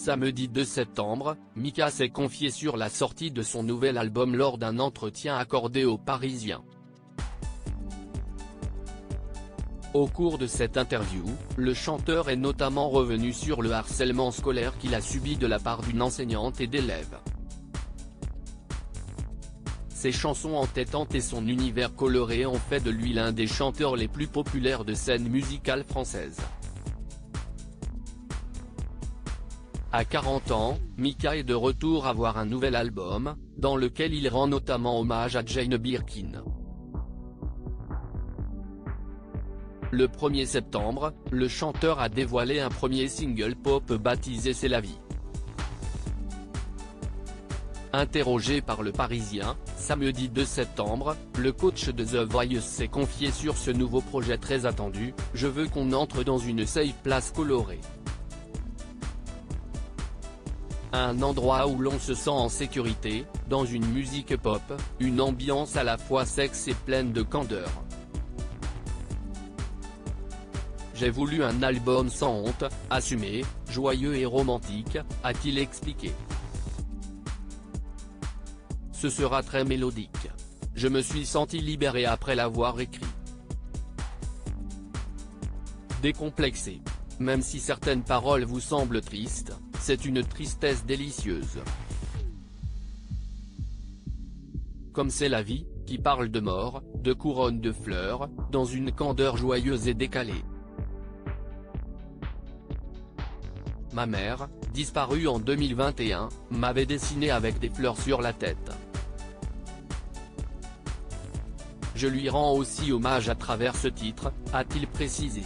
Samedi 2 septembre, Mika s'est confié sur la sortie de son nouvel album lors d'un entretien accordé aux Parisiens. Au cours de cette interview, le chanteur est notamment revenu sur le harcèlement scolaire qu'il a subi de la part d'une enseignante et d'élèves. Ses chansons entêtantes et son univers coloré ont fait de lui l'un des chanteurs les plus populaires de scène musicale française. À 40 ans, Mika est de retour avoir un nouvel album, dans lequel il rend notamment hommage à Jane Birkin. Le 1er septembre, le chanteur a dévoilé un premier single pop baptisé C'est la vie. Interrogé par Le Parisien, samedi 2 septembre, le coach de The Voice s'est confié sur ce nouveau projet très attendu. Je veux qu'on entre dans une safe place colorée. Un endroit où l'on se sent en sécurité, dans une musique pop, une ambiance à la fois sexe et pleine de candeur. J'ai voulu un album sans honte, assumé, joyeux et romantique, a-t-il expliqué. Ce sera très mélodique. Je me suis senti libéré après l'avoir écrit. Décomplexé. Même si certaines paroles vous semblent tristes, c'est une tristesse délicieuse. Comme C'est la vie, qui parle de mort, de couronne de fleurs, dans une candeur joyeuse et décalée. Ma mère, disparue en 2021, m'avait dessiné avec des fleurs sur la tête. Je lui rends aussi hommage à travers ce titre, a-t-il précisé.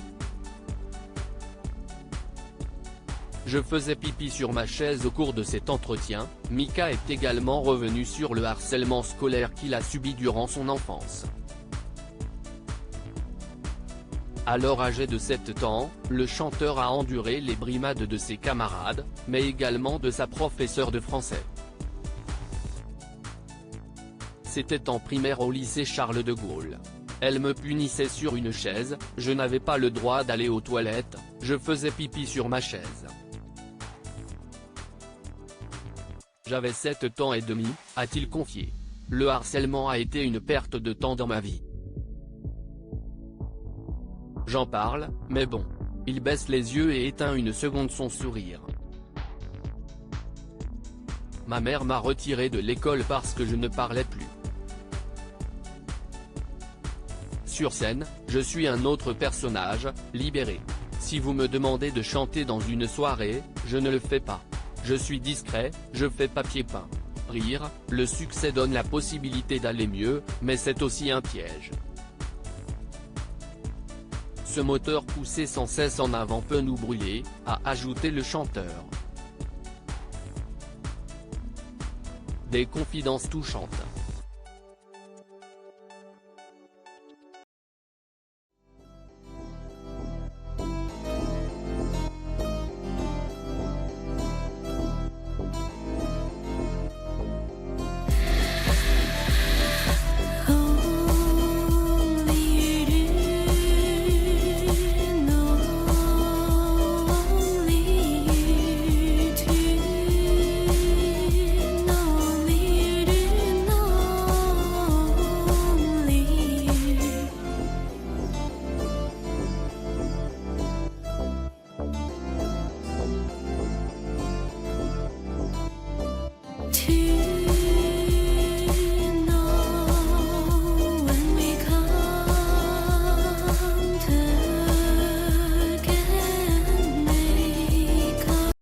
Je faisais pipi sur ma chaise au cours de cet entretien. Mika est également revenu sur le harcèlement scolaire qu'il a subi durant son enfance. Alors âgé de 7 ans, le chanteur a enduré les brimades de ses camarades, mais également de sa professeure de français. C'était en primaire au lycée Charles de Gaulle. Elle me punissait sur une chaise, je n'avais pas le droit d'aller aux toilettes, je faisais pipi sur ma chaise. J'avais 7 ans et demi, a-t-il confié. Le harcèlement a été une perte de temps dans ma vie. J'en parle, mais bon. Il baisse les yeux et éteint une seconde son sourire. Ma mère m'a retiré de l'école parce que je ne parlais plus. Sur scène, je suis un autre personnage, libéré. Si vous me demandez de chanter dans une soirée, je ne le fais pas. Je suis discret, je fais papier peint. Rire, le succès donne la possibilité d'aller mieux, mais c'est aussi un piège. Ce moteur poussé sans cesse en avant peut nous brûler, a ajouté le chanteur. Des confidences touchantes.